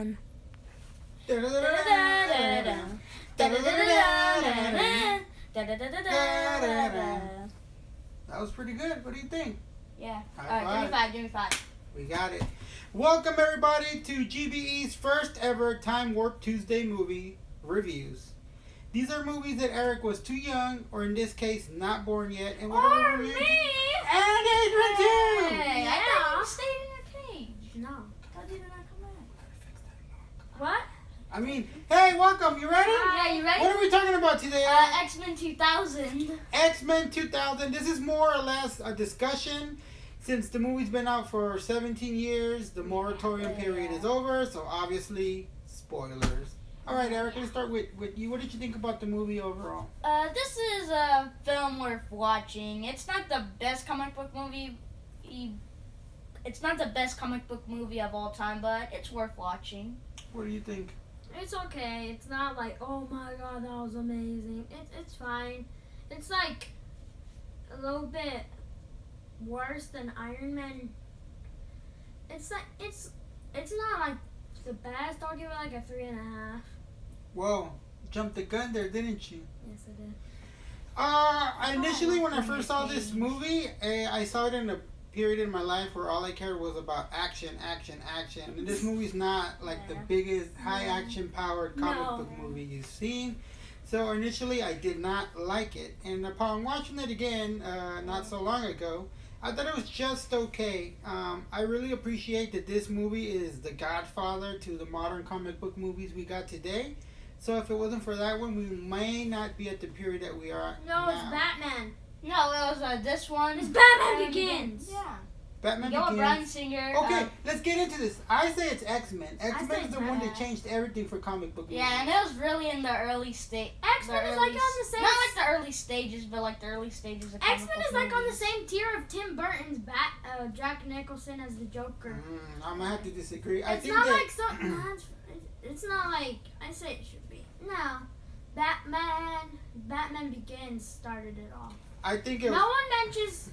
That was pretty good. What do you think? Yeah. Alright, give me five. We got it. Welcome everybody to GBE's first ever Time Warp Tuesday movie reviews. These are movies that Eric was too young, or in this case, not born yet, and we're Or review. me! And Adrian too! Hey, I thought you stayed in your cage. No. How did you not come back? What? I mean, hey, welcome. You ready? Yeah, you ready? What are we talking about today, Eric? X-Men 2000. X-Men 2000. This is more or less a discussion. Since the movie's been out for 17 years, the moratorium period is over, so obviously, spoilers. Alright, Eric, let's start with you. What did you think about the movie overall? This is a film worth watching. It's not the best comic book movie. It's not the best comic book movie of all time, but it's worth watching. What do you think? It's okay. It's not like, oh my god, that was amazing. It's fine. It's like a little bit worse than Iron Man. It's like it's not like the best. I'll give it like a 3.5. Whoa, jumped the gun there, didn't you? Yes, I did. Initially when I first saw this movie, I saw it in a period in my life where all I cared was about action. And this movie's not like the biggest high action powered comic book movie you've seen. So initially I did not like it. And upon watching it again not so long ago, I thought it was just okay. I really appreciate that this movie is the godfather to the modern comic book movies we got today. So if it wasn't for that one, we may not be at the period that we are No, now. it's Batman. No, it was this one. It's Batman Begins. Yeah. Batman Go with Begins. Bryan Singer. Okay, let's get into this. I say it's X-Men. X-Men say is it's the one that Batman. changed everything for comic book movies. Yeah, and it was really in the early stage. X-Men is like on the same. Not like the early stages, but like the early stages of comic X-Men book is like on the movies. same tier of Tim Burton's Jack Nicholson as the Joker. I'm gonna have to disagree. I It's think not that like something. It's not like I say it should be. No, Batman Begins started it all. I think it No was, one mentions.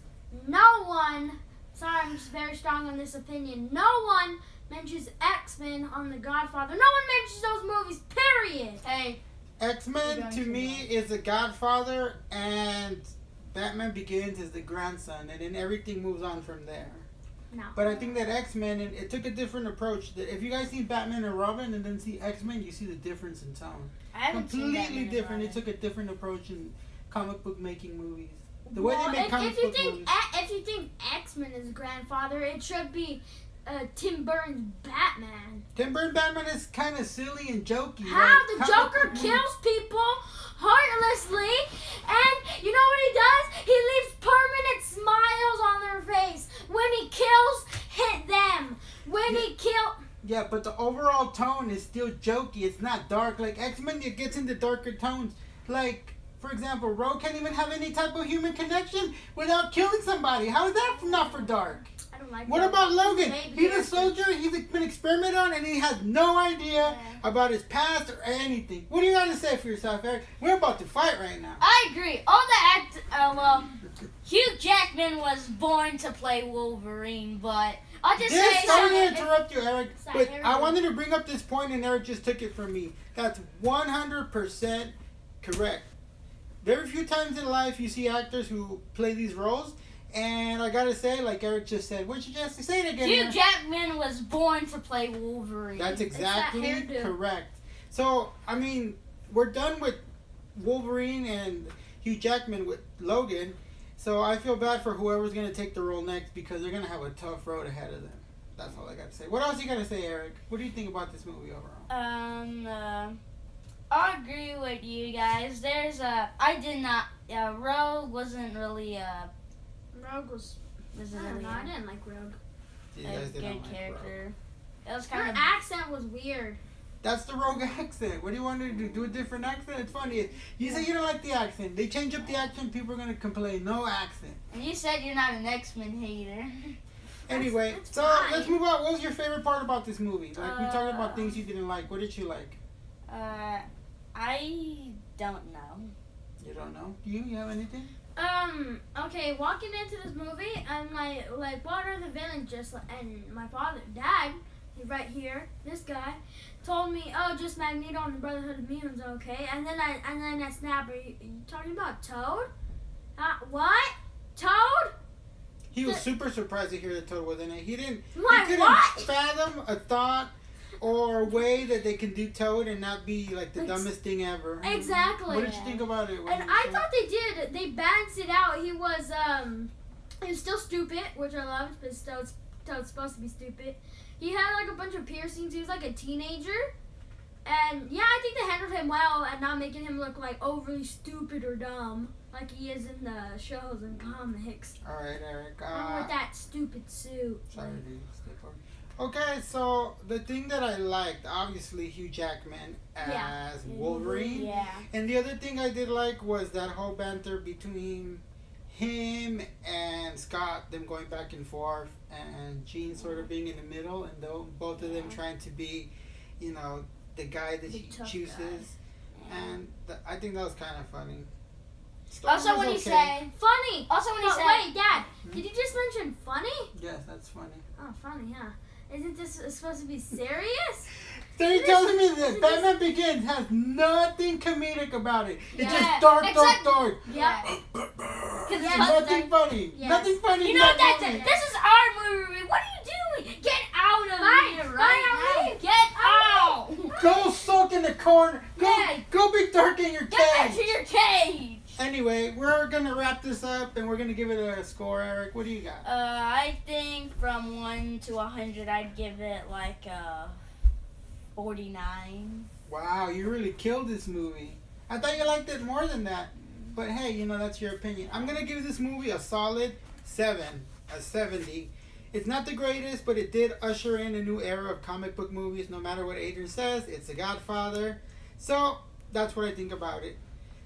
No one. Sorry, I'm just very strong on this opinion. No one mentions X-Men on The Godfather. No one mentions those movies. Period. Hey, X-Men You're to going me too is the Godfather, and Batman Begins is the grandson, and then everything moves on from there. No. But I think that X-Men, it took a different approach. That if you guys see Batman and Robin and then see X-Men, you see the difference in tone. I haven't seen Completely Batman and different. It Robin. took a different approach in comic book making movies. The way Well, they make comic if you book think movies. if you think X-Men is grandfather, it should be Tim Burton's Batman. Tim Burton Batman is kind of silly and jokey. How like, the comic Joker book kills people heartlessly, and you know what he does? He leaves permanent smiles on their face when he kills them. When he kills. Yeah, but the overall tone is still jokey. It's not dark. Like X-Men, it gets into darker tones. Like, for example, Rogue can't even have any type of human connection without killing somebody. How is that not for dark? I don't like What that. about Logan? Baby He's a character. soldier. He's been experimented on, and he has no idea about his past or anything. What do you got to say for yourself, Eric? We're about to fight right now. I agree. All the Hugh Jackman was born to play Wolverine, but I'll just say Sorry to something. interrupt you, Eric, Sorry, but Eric. I wanted to bring up this point, and Eric just took it from me. That's 100% correct. Very few times in life you see actors who play these roles, and I gotta say, like Eric just said, what you just say it again? Hugh Eric? Jackman was born to play Wolverine. That's that exactly hairdo. correct. So, I mean, we're done with Wolverine and Hugh Jackman with Logan. So I feel bad for whoever's going to take the role next because they're going to have a tough road ahead of them. That's all I got to say. What else you got to say, Eric? What do you think about this movie overall? I agree with you guys. I did not. Rogue wasn't really Rogue was. wasn't I don't really know. I didn't like Rogue. You a guys good didn't like character. Rogue. It was Her kind of. accent was weird. That's the Rogue accent. What do you want to do? Do a different accent? It's funny. You say you don't like the accent. They change up the accent, people are going to complain. No accent. And you said you're not an X-Men hater. Anyway, that's so fine. let's move on. What was your favorite part about this movie? Like, we talked about things you didn't like. What did you like? I don't know. You don't know? Do you? You have anything? Okay, walking into this movie, I'm like, what are the villains just like, and my dad, right here, this guy, told me, oh, just Magneto and the Brotherhood of Mutants, okay? And then I snap. Are you talking about Toad? What? Toad? He was super surprised to hear that Toad was in it. He couldn't What? fathom a thought or a way that they can do Toad and not be like the dumbest thing ever. Exactly. What did you think about it? And I thought they did. They balanced it out. He was still stupid, which I loved, but Toad's supposed to be stupid. He had like a bunch of piercings. He was like a teenager. And yeah, I think they handled him well and not making him look like overly stupid or dumb like he is in the shows and comics. Alright, Eric. With that stupid suit. Sorry, dude. Stay focused. Okay, so the thing that I liked, obviously Hugh Jackman as Wolverine. Yeah. And the other thing I did like was that whole banter between him and Scott, them going back and forth, and Jean sort of being in the middle, and both of them trying to be, you know, the guy that she chooses. And I think that was kind of funny. Also, when he said, funny. Also, when he said, wait, Dad, did you just mention funny? Yes, that's funny. Oh, funny, huh? Isn't this supposed to be serious? So you're telling me that Batman Begins has nothing comedic about it? It's Yeah. just dark. Yeah. Nothing funny. Yes. Nothing funny. You know in that that movie. this is our movie. What are you doing? Get out of here Fine, right I'll now. leave. Get out. Go sulk in the corner. Yeah. Go be dark in your Get back to cage. your cage. Anyway, we're gonna wrap this up and we're gonna give it a score. Eric, what do you got? I think from 1 to 100, I'd give it like a 49. Wow, you really killed this movie. I thought you liked it more than that. But hey, you know, that's your opinion. I'm going to give this movie a solid 7, a 70. It's not the greatest, but it did usher in a new era of comic book movies. No matter what Adrian says, it's The Godfather. So, that's what I think about it.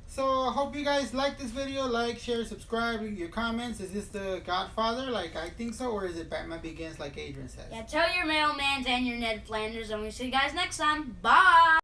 So, I hope you guys like this video. Like, share, subscribe, leave your comments. Is this The Godfather like I think so? Or is it Batman Begins like Adrian says? Yeah, tell your mailmans and your Ned Flanders, and we'll see you guys next time. Bye.